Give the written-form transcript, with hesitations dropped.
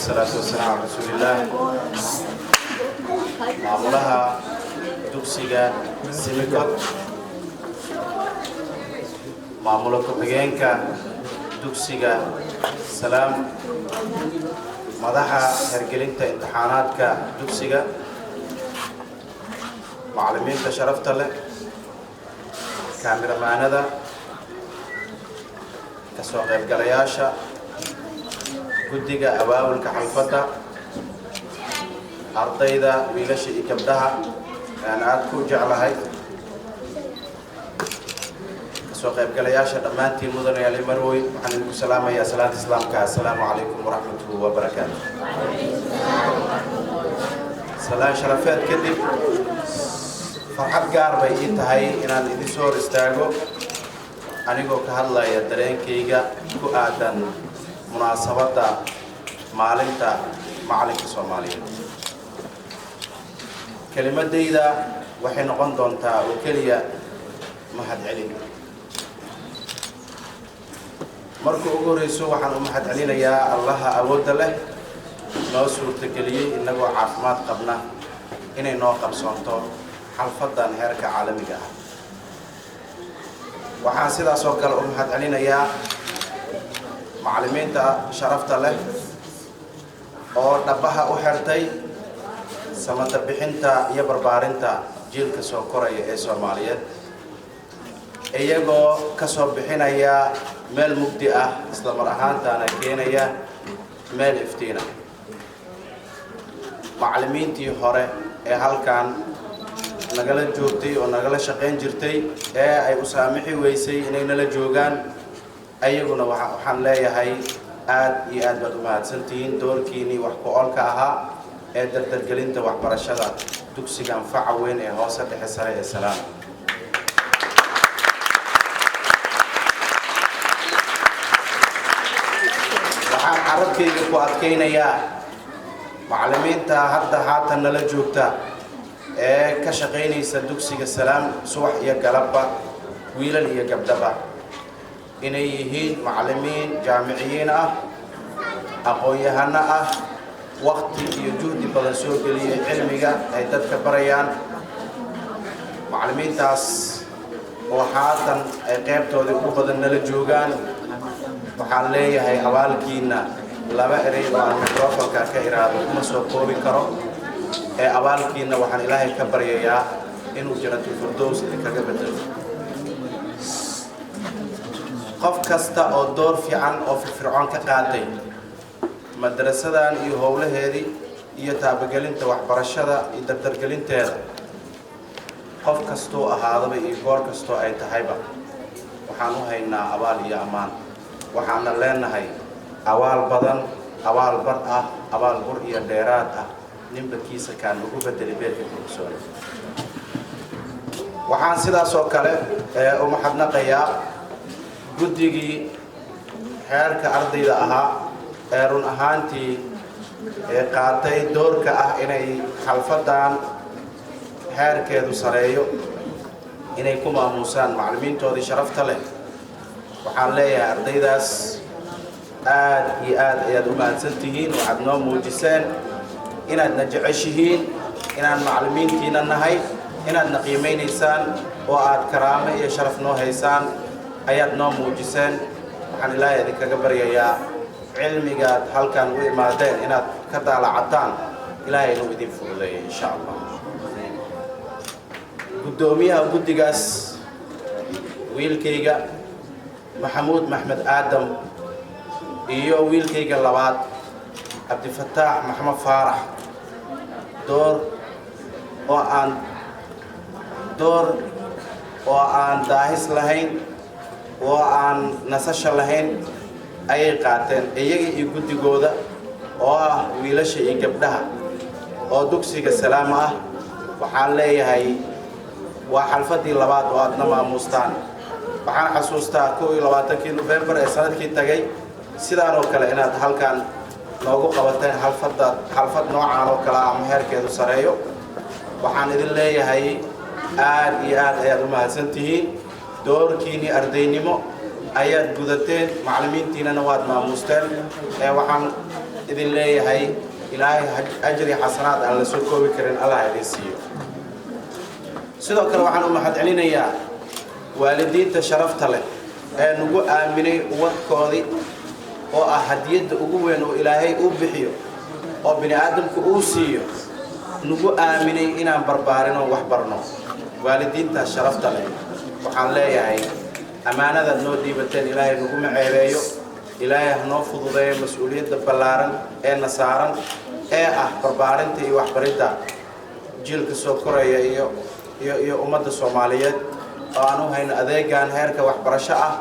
والصلاة والسلام على رسول الله معمولها دوكسيغا سيميكوت معمولة كوبيجينكا دوكسيغا سلام مدحا هرجلينتا امتحاناتك دوكسيغا معلمين تشرفت له كاميرا ماندا كسوق الجلياشة guddiga abaabulka xalfadda ardayda wiilasha iyo gabdhaha aan aad ku jeclahay soo qaybgalayaasha dhammaantiin mudanayaal marwey waxaan idinku salaamayaa salaanta islaamka assalaamu calaykum waraxmatullahi wabarakaatuh salaan sharafeed kadib farxad gaar bay ii tahay inaan idin soo hor istaago anigoo ka hadlaya dareenkayga ku aadan munaasabada maalinta macalinka Soomaaliyeed kelimadayda waxay noqon doontaa oo kaliya mahad celin markuu ugu horeyso waxaan u mahad celinayaa Allaha awoodda leh noo suurtageliyay inagoo caafimaad qabna inay noo qabsoonto xalfadan heerka caalamiga ah waxaan sidaas oo kale u mahad celinayaa macallimiinta sharafta leh oo dhabaha u xirtay samada bixinta iyo barbaarinta jiilka soo koraya ee Soomaaliyeed iyagoo ka soo bixinaya meel mugdi ah isla mar ahaantaana keenaya meel iftiina macallimiintii hore ee halkan nagala joogtay oo nagala shaqeyn jirtay ee ay u saamixi weysay inay nala joogaan ayaguna waxaan leeyahay aad iyo aad baad u mahadsantihiin doorkiinii wax ku oolka ahaa ee dardargelinta waxbarashada dugsiga anfaca weyn ee hoose dhexe sare ee Salaam waxaan carabkayga ku adkeynayaa macallimiinta hadda haatan nala joogta ee ka shaqeynaysa dugsiga Salaam subax iyo galabba wiilal iyo gabdhaba inay yihiin macallimiin jaamiciyiin ah aqoon-yahano ah waqti iyo juhdi badan soo geliyay cilmiga ay dadka barayaan macallimiintaas oo haatan ay qaybtooda ugu badan nala joogaan waxaan leeyahay abaalkiina laba eray oo aan mikrofonka ka iraado kuma soo koobi karo ee abaalkiina waxaan Ilaahay ka baryayaa inuu jannatul firdaws kaga bedelo qof kasta oo door fiican oo firfircoon ka qaatay madrasadan iyo howlaheedii iyo taabagelinta waxbarashada iyo dardargelinteeda qof kasto ahaadaba iyo goor kasto ay tahayba waxaan u haynaa abaal iyo amaan waxaan leenahay abaal badan abaal bar ah abaal bur iyo dheeraad ah ninba kiisa kaan ugu bedeli beelka professor waxaan sidaas oo kale u mahadnaqayaa guddigii heerka ardayda ahaa ee run ahaantii qaatay doorka ah inay xalfadan heerkeedu sareeyo inay ku maamuusaan macallimiintoodii sharafta leh waxaan leeyahay ardaydaas aad iyo aad ayaad u mahadsantihiin waxaad noo muujiseen inaadna jeceshihiin inaan macallimiintiina nahay inaadna qiimeynaysaan oo aad karaamo iyo sharaf noo haysaan ayaad noo muujiseen waxaan Ilaahay idinkaga baryayaa cilmigaad halkan u imaadeen inaad ka daalacataan Ilaahay inuu idin fududeeyo insha Allah gudoomiyaha guddigaas wiilkayga Maxamuud Maxmed Aadam iyo wiilkayga labaad Abdifataax Maxamed Faarax door oo aan daahis lahayn oo aan nasasho lahayn ayay qaateen iyaga iyo guddigooda oo ah wiilasha iyo gabdhaha oo dugsiga Salaam ah waxaan leeyahay waa xalfadii labaad oo aadna maamuustaan waxaan xasuustaa 21 November ee sanadkii tagay sidaan oo kale inaad halkan noogu qabateen xalfad noocaan oo kale ah heerkeedu sareeyo waxaan idin leeyahay aad iyo aad ayaad u mahadsantihiin doorkiini ardaynimo ayaad gudateen macallimiintiina waad maamuusteen waxaan idin leeyahay ilaahay ajri xasanaad aan la soo koobi karin Allah idin siiyo sidoo kale waxaan u mahadcelinayaa waalidiinta sharafta leh ee nagu aaminay wadkoodii oo ah hadiyada ugu weyn oo ilaahay uu bixiyo oo bini aadamku uu siiyo nagu aaminay inaan barbaarino wax barno waalidiinta sharafta leh waxaan leeyahay amaanada noo dhiibateen ilaahay nagu maceebeeyo ilaahay noo fududeeyo mas'uuliyadda ballaaran ee nasaaran ee ah barbaarinta iyo waxbaridda jiilka soo koraya iyo ummadda Soomaaliyeed oo aanu hayno adeegan heerka waxbarasho ah